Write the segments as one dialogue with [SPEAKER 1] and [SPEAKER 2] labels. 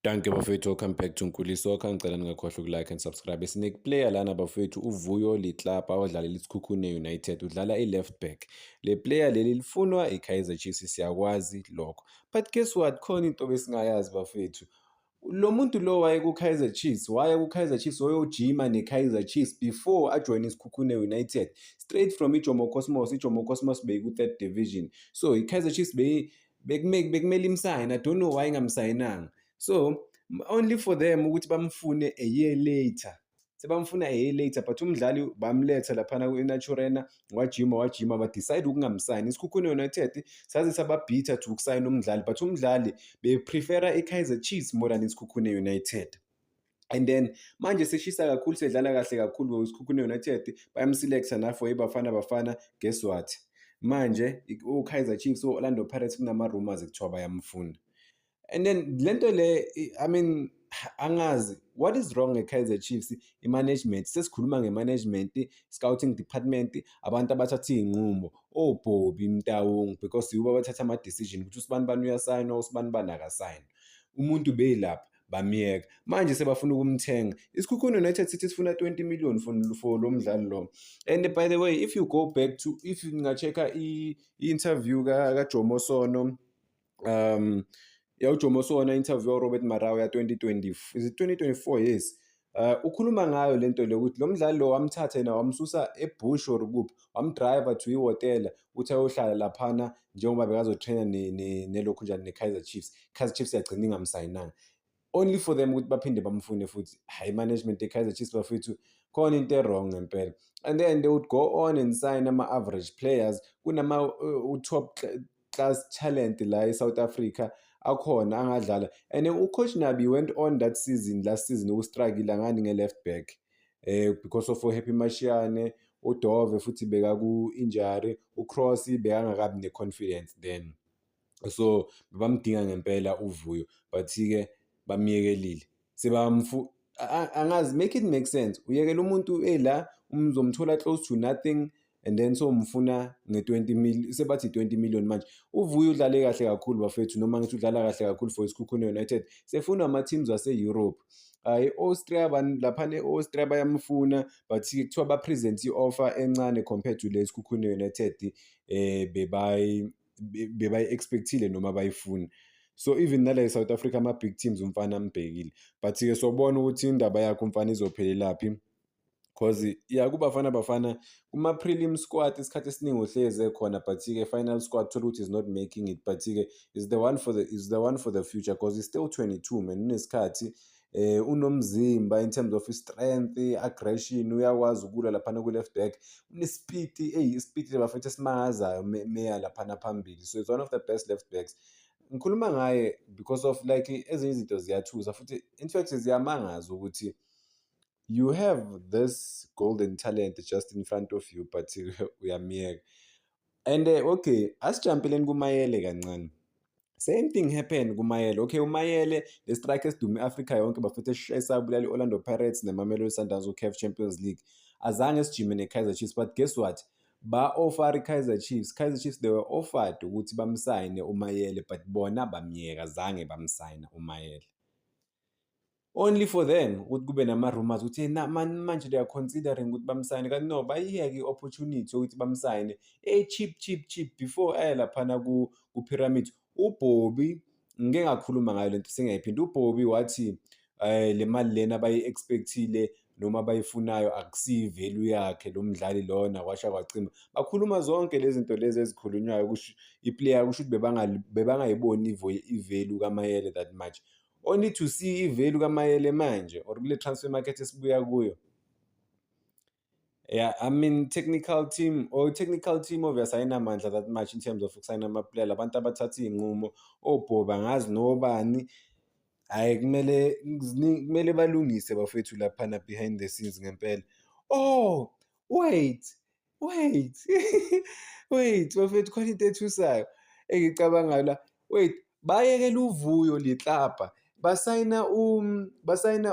[SPEAKER 1] Danke bafethu, welcome back to Nkuliso. Ngicela ningakhohlwa ukulike and subscribe. Player lana bafethu uVuyo Litlapa odlalela iSikhukhune United udlala i-left back. Le player leli lifunwa iKaizer Chiefs, siyakwazi lokho. But guess what? Khona into besingayazi bafethu. Lo muntu lo waye ku-Kaizer Chiefs, wayojima ne-Kaizer Chiefs before ajoyine iSikhukhune United. Straight from iJomo Cosmos, iJomo Cosmos beyiku-3rd division. So iKaizer Chiefs bekumele imsayine. I don't know why ingamsayinanga. So only for them ukuthi bamfune a year later. Sebamfuna a year later, but umdlali bamletha laphana ku-Naturena wajima badecide ukungamsayini. iSikhukhune United saze sababhitha to ukusayina umdlali, but umdlali beprefera iKaizer Chiefs more than iSikhukhune United. And then manje seshisa kakhulu, sedlala kahle kakhulu iSikhukhune United bayamselecta na for iBafana. Guess what? Manje uKaizer Chiefs Orlando Pirates kunama-rumors ekuthiwa bayamfuna. And then lento le, I mean, angazi what is wrong eKaizer Chiefs i-management. Sesikhuluma nge-management, scouting department, abantu abathatha iy'nqumo, oBobby Mtaung, because yibo abathatha ama-decision ukuthi usibani uyasayina, usibani akasayini. Umuntu beyilapha bamyeka, manje sebafuna ukumthenga. iSikhukhune United sithi sifuna 20 million for lo mdlali lo. And by the way, if you go back to, if ngingachecka i-interview kaJomo Sono, uJomo Sono interview Robert Marawa ya 2020, is it 2024? Yes. Ukhuluma ngayo lento le ukuthi lo mdlali lo wamthatha yena wamsusa eBush or kuphi, wamdriver to ihotela uthi ayohlala laphana njengoba bekazotraina nelokhu njani neKaizer Chiefs. Kaizer Chiefs yagcina ingamsayinanga. Only for them ukuthi baphinde bamfune futhi. Hayi, management eKaizer Chiefs bafethu khona into wrong ngempela. And then they would go on and sign ama-average players. Kunama top class talent la eSouth Africa akhona angadlala. And uCoach Nabi went on that season, last season, ustruggle ngani nge-left back because of Happy Mashiane, uDove futhi beka ku-injury, uCross bekangakabi ne-confidence then. So bamdinga ngempela uVuyo, but-ke bamyekelile. Angazi, make it make sense. Uyekela umuntu la umzomthola close to nothing, and then so umfuna nge-20 million, sebathi 20 million manje. uVuyo udlale kahle kakhulu bafethu, noma ngithi udlala kahle kakhulu for iSikhukhune United. Sefuna ama-teams wase-Europe. I-Austria, laphana e-Austria bayamfuna, but-ke kuthiwa ba-present i-offer encane compared to le iSikhukhune United bebayi-expectile noma bayifuna. So even nale South Africa ama-big teams umfana ambhekile, but-ke sobona ukuthi indaba yakho umfana izophelelaphi. Cause kuBafana kuma-prelim squad isikhathi esiningi uhleze khona, but-ke final squad thola ukuthi is not making it, but-ke is the one for the future, because he's still 22 man, unesikhathi. Unomzimba in terms of strength, aggression, uyakwazi ukulwa laphana ku-left back, une-speed, ispeed bafethu esimangazayo meya laphana phambili. So it's one of the best left backs. Ngikhuluma ngaye because of like ezinye izinto ziyathusa futhi, in fact ziyamangaza ukuthi you have this golden talent just in front of you, but uyamyeka. And okay, asijampeleni kuMayele kancane. Same thing happened kuMayele. Okay, uMayele, the strikers dume Africa yonke bafethu esabulala iOrlando Pirates neMamelodi Sundowns ku-CAF Champions League. Azange sijime neKaizer Chiefs, but guess what? Ba-offer iKaizer Chiefs. Kaizer Chiefs, they were offered ukuthi bamsayine uMayele, but bona bamyeka, zange bamsayina uMayele. Only for them ukuthi kube nama-rumors ukuthi manje they are considering ukuthi bamsayine, kanti no, bayiyeke i-opportunity ukuthi bamsayine cheap before laphana ku-Pyramid. uBobby, ngike ngakhuluma ngayo lento sengiyayiphinda. uBobby wathi le mali lena bayi-expectile noma bayifunayo akusiyo i-value yakhe lo mdlali lona, kwasha kwacima. Bakhuluma zonke lezi zinto lezi ezikhulunywayo kusho i-player, kusho ukuthi bebangayiboni i-value kaMayele that much. Only to see i-value kaMayele manje or kule transfer market esibuya kuyo. Yeah, I mean technical team ovuyasayina amandla that much in terms of ukusayina ama-player, labantu abathatha iy'nqumo, oBobby angazi nobani. Hayi, kumele balungise bafethu laphana behind the scenes ngempela. Oh, wait bafethu, khona into ethusayo engicabangayo la. Wait, bayekela uVuyo Litlapa, basayina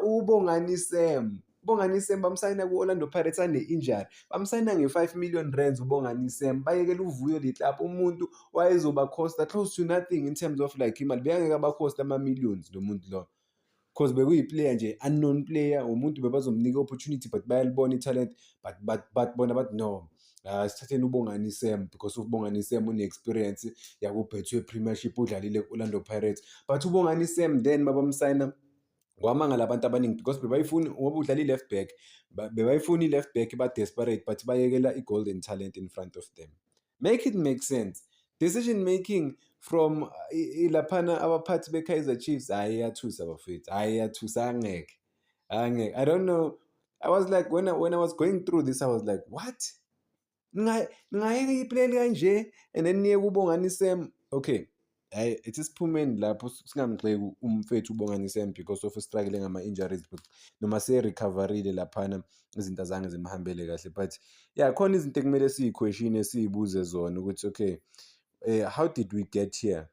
[SPEAKER 1] uBongani Sam. uBongani Sam bamsayina ku-Orlando Pirates ane-injury, bamsayina nge-5 million rands uBongani Sam. Bayekela uVuyo Litlapa, umuntu wayezoba costa close to nothing in terms of like imali, bekangeke abakhosta ama-millions lo muntu lo. cause bekuyi-player nje, unknown player, umuntu bebazomnika i-opportunity but bayalibona i-talent, but bona bathi no, sithatheni uBongani Sam because uBongani Sam une-experience yakuBetway Premiership, udlalile ku-Orlando Pirates. But uBongani Sam then mabamsayina, kwamangala abantu abaningi because bebayifuna, ngoba udlala i-left back, bebayifuna i-left back ba-desperate but bayekela i-golden talent in front of them. Make it make sense. Decision making from laphana abaphathi be-Kaizer Chiefs, hhayi iyathusa bafethu, hhayi iyathusa, angeke. I don't know. I was like, when I was going through this, I was like, what? Ningayeka ipleni kanje and then niye kuBongani Sam. Okay, hhayi ithi siphumeni lapho singamgxeki umfethu uBongani Sam because of struggling ngama-injuries, noma se-recovery-le laphana izinto azange zimhambele kahle. But yeah, khona izinto ekumele siyikhweshine, siyibuze zona ukuthi okay, how did we get here?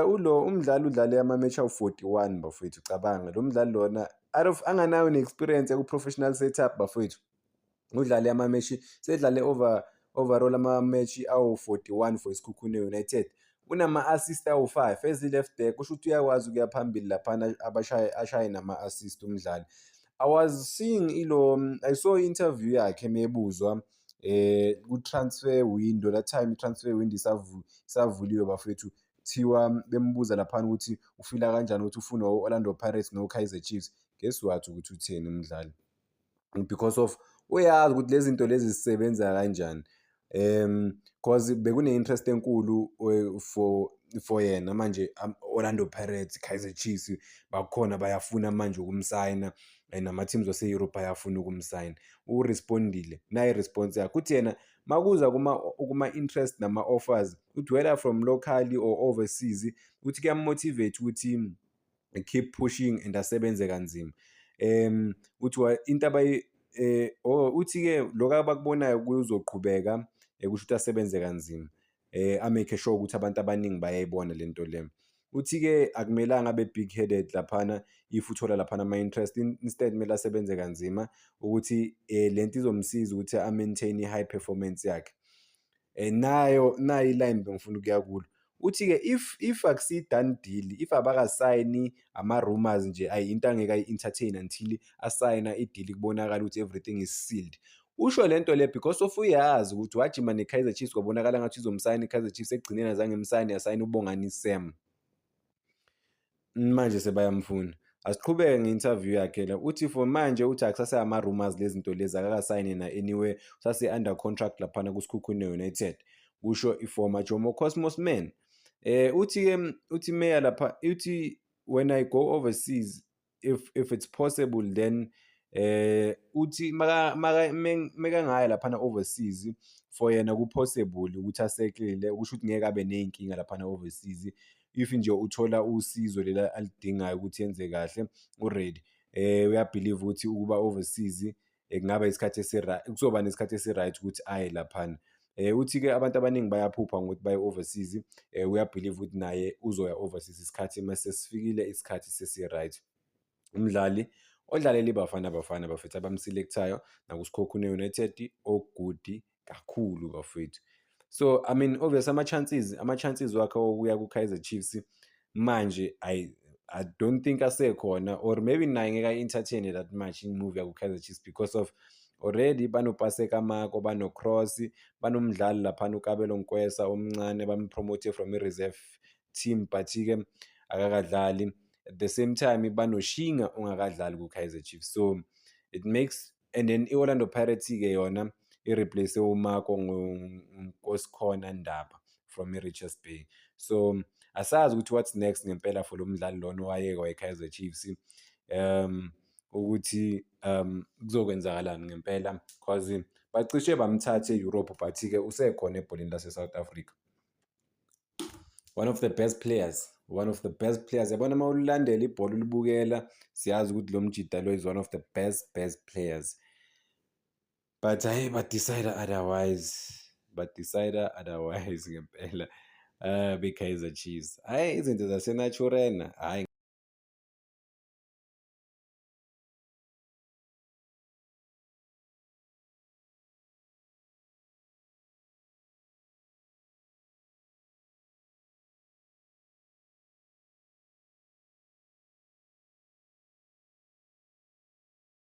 [SPEAKER 1] Ulo umdlali udlale ama-match awu-41 bafethu, cabanga lo mdlali lona out of anganayo ne-experience yaku-professional setup bafethu, udlale ama-match, sedlale overall ama-match awu-41 for iSikhukhune United, unama-assist awu-5 as i-left back, kusho ukuthi uyakwazi ukuya phambili laphana ashaye nama-assist umdlali. I saw i-interview yakhe mebuzwa ku-transfer window, that time i-transfer window isavuliwe bafethu, kuthiwa bembuza laphana ukuthi ufila kanjani ukuthi ufuna o-Orlando Pirates no-Kaizer Chiefs. Guess what ukuthi utheni umdlali, because of uyazi ukuthi lezi zinto lezi zisebenza kanjani. Cause bekune-interest enkulu for yena manje, Orlando Pirates, Kaizer Chiefs bakhona bayafuna manje ukumsayina, nama-teams wase-Europe ayafuna ukumsayina. Urespondile naye i-response yakhe uthi yena makuza kuma-interest nama-offers, uthi whether from locally or overseas, uthi kuyamotivate ukuthi keep pushing and asebenze kanzima. Uthi into uthi-ke lokho abakubonayo kuzoqhubeka, kusho ukuthi asebenze kanzima, amake sure ukuthi abantu abaningi bayayibona le nto le. Uthi-ke akumelanga abe big headed laphana if uthola laphana ama-interest, instead kumele asebenze kanzima ukuthi le nto izomsiza ukuthi a-maintain i-high performance yakhe. Nayo i-line bengifuna ukuya kulo, uthi-ke if akusi-done deal, if abakasayini ama-rumors nje, into angeke ayi-entertain until asayina i-deal kubonakala ukuthi everything is sealed. Usho le nto le because of uyazi ukuthi wajima ne-Kaizer Chiefs kwabonakala ngathi uzomsayina i-Kaizer Chiefs, ekugcineni azange imsayine, yasayina uBongani Sam. Manje sebayamfuna. Asiqhubeke nge-interview yakhe la, uthi for manje uthi akusase ama-rumors lezi zinto lezi, akakasayini na-anywhere, usase-under contract laphana kuSikhukhune United, kusho i-former Jomo Cosmos man. Uthi-ke uthi Meya lapha, uthi when I go overseas, if it's possible then uthi mekangaya laphana overseas, for yena ku-possible ukuthi aseklile, kusho ukuthi ngeke abe ney'nkinga laphana overseas. If nje uthola usizo lela alidingayo ukuthi yenze kahle, u-ready. Uyabhiliva ukuthi ukuba overseas kungaba isikhathi kuzoba nesikhathi esi-right ukuthi aye laphana. Uthi-ke abantu abaningi bayaphupha ngokuthi baye overseas, uyabhiliva ukuthi naye uzoya overseas isikhathi mase sifikile, isikhathi sesi-right. Umdlali odlalela iBafana Bafana bafethu, abamselektayo nakuSikhukhune United, ogudi kakhulu bafethu. So I mean obviously ama-chances wakhe okuya ku-Kaizer Chiefs manje I don't think asekhona, or maybe naye ngeke ayi-entertain that much i-move yaku-Kaizer Chiefs because of already banoPaseka Mako, banoCross, banomdlali laphana uKabelo Nkwesa omncane, bampromote from i-reserve team but-ke akakadlali. At the same time banoshinga ongakadlali ku-Kaizer Chiefs, so it makes, and then i-Orlando Pirates-ke yona i-replace uMako ngoNkosikhona Ndaba from i-Richards Bay. So asazi ukuthi what's next ngempela for lo mdlali lona owayeka we-Kaizer Chiefs, ukuthi kuzokwenzakalani ngempela, cause bacishe bamthatha e-Europe but-ke usekhona ebholeni lase-South Africa. One of the best players. Yabona uma ulilandela ibhola ulibukela, siyazi ukuthi lo mjida lo is one of the best players. But hayi badecide otherwise ngempela, be-Kaizer Chiefs. Hhayi izinto zaseNaturena, hhayi.